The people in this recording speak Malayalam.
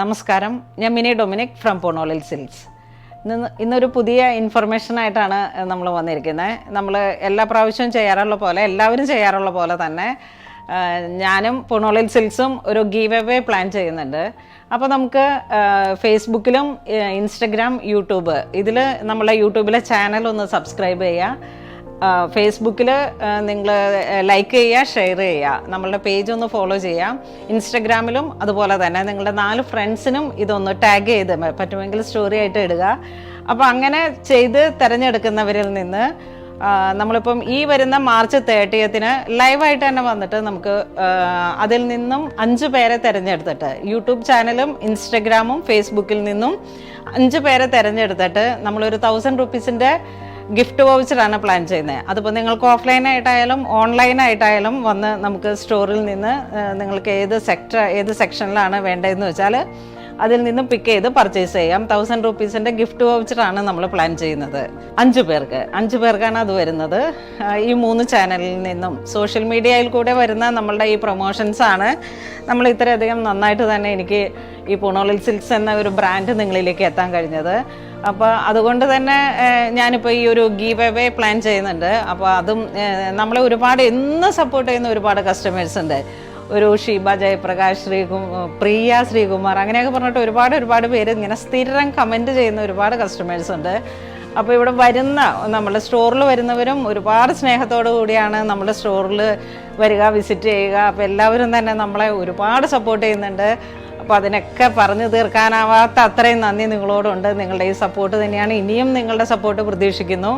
നമസ്കാരം, ഞാൻ മിനി ഡൊമിനിക് ഫ്രം പൂണോളിൽ സിൽക്സ്. ഇന്നൊരു പുതിയ ഇൻഫർമേഷനായിട്ടാണ് നമ്മൾ വന്നിരിക്കുന്നത്. നമ്മൾ എല്ലാ പ്രാവശ്യവും ചെയ്യാറുള്ള പോലെ, എല്ലാവരും ചെയ്യാറുള്ള പോലെ തന്നെ ഞാനും പൂണോളിൽ സിൽക്സും ഒരു ഗീവ് അവേ പ്ലാൻ ചെയ്യുന്നുണ്ട്. അപ്പോൾ നമുക്ക് ഫേസ്ബുക്കിലും ഇൻസ്റ്റഗ്രാം, യൂട്യൂബ്, ഇതിൽ നമ്മളെ യൂട്യൂബിലെ ചാനൽ ഒന്ന് സബ്സ്ക്രൈബ് ചെയ്യുക. ഫേസ്ബുക്കിൽ നിങ്ങൾ ലൈക്ക് ചെയ്യുക, ഷെയർ ചെയ്യുക, നമ്മളുടെ പേജ് ഒന്ന് ഫോളോ ചെയ്യാം. ഇൻസ്റ്റഗ്രാമിലും അതുപോലെ തന്നെ നിങ്ങളുടെ 4 ഫ്രണ്ട്സിനും ഇതൊന്ന് ടാഗ് ചെയ്ത് പറ്റുമെങ്കിൽ സ്റ്റോറി ആയിട്ട് ഇടുക. അപ്പോൾ അങ്ങനെ ചെയ്ത് തിരഞ്ഞെടുക്കുന്നവരിൽ നിന്ന് നമ്മളിപ്പം ഈ വരുന്ന മാർച്ച് 30 ലൈവായിട്ട് തന്നെ വന്നിട്ട് നമുക്ക് അതിൽ നിന്നും 5 പേരെ തിരഞ്ഞെടുത്തിട്ട്, യൂട്യൂബ് ചാനലും ഇൻസ്റ്റഗ്രാമും ഫേസ്ബുക്കിൽ നിന്നും 5 പേരെ തിരഞ്ഞെടുത്തിട്ട് നമ്മളൊരു 1000 രൂപീസിൻ്റെ ഗിഫ്റ്റ് വൗച്ചറാണ് പ്ലാൻ ചെയ്യുന്നത്. അതിപ്പോൾ നിങ്ങൾക്ക് ഓഫ്ലൈനായിട്ടായാലും ഓൺലൈനായിട്ടായാലും വന്ന് നമുക്ക് സ്റ്റോറിൽ നിന്ന് നിങ്ങൾക്ക് ഏത് സെക്ഷനിലാണ് വേണ്ടതെന്ന് വെച്ചാൽ അതിൽ നിന്ന് പിക്ക് ചെയ്ത് പർച്ചേസ് ചെയ്യാം. 1000 രൂപീസിൻ്റെ ഗിഫ്റ്റ് വൗച്ചറാണ് നമ്മൾ പ്ലാൻ ചെയ്യുന്നത്. 5 പേർക്കാണ് അത് വരുന്നത്. ഈ 3 ചാനലിൽ നിന്നും സോഷ്യൽ മീഡിയയിൽ കൂടെ വരുന്ന നമ്മളുടെ ഈ പ്രൊമോഷൻസാണ് നമ്മൾ ഇത്രയധികം നന്നായിട്ട് തന്നെ എനിക്ക് ഈ പൂണോളിൽ സിൽക്സ് എന്ന ഒരു ബ്രാൻഡ് നിങ്ങളിലേക്ക് എത്താൻ കഴിഞ്ഞത്. അപ്പോൾ അതുകൊണ്ട് തന്നെ ഞാനിപ്പോൾ ഈ ഒരു ഗീവ് അവേ പ്ലാൻ ചെയ്യുന്നുണ്ട്. അപ്പോൾ അതും നമ്മളെ ഒരുപാട് എന്നും സപ്പോർട്ട് ചെയ്യുന്ന ഒരുപാട് കസ്റ്റമേഴ്സ് ഉണ്ട്. ഒരു ഷീബ ജയപ്രകാശ്, പ്രിയ ശ്രീകുമാർ, അങ്ങനെയൊക്കെ പറഞ്ഞിട്ട് ഒരുപാട് പേര് ഇങ്ങനെ സ്ഥിരം കമൻറ്റ് ചെയ്യുന്ന ഒരുപാട് കസ്റ്റമേഴ്സ് ഉണ്ട്. അപ്പോൾ ഇവിടെ വരുന്ന നമ്മുടെ സ്റ്റോറിൽ വരുന്നവരും ഒരുപാട് സ്നേഹത്തോടു കൂടിയാണ് നമ്മുടെ സ്റ്റോറിൽ വരിക, വിസിറ്റ് ചെയ്യുക. അപ്പോൾ എല്ലാവരും തന്നെ നമ്മളെ ഒരുപാട് സപ്പോർട്ട് ചെയ്യുന്നുണ്ട്. അപ്പോൾ അതിനൊക്കെ പറഞ്ഞു തീർക്കാനാവാത്ത അത്രയും നന്ദി നിങ്ങളോടുണ്ട്. നിങ്ങളുടെ ഈ സപ്പോർട്ട് തന്നെയാണ്. ഇനിയും നിങ്ങളുടെ സപ്പോർട്ട് പ്രതീക്ഷിക്കുന്നു.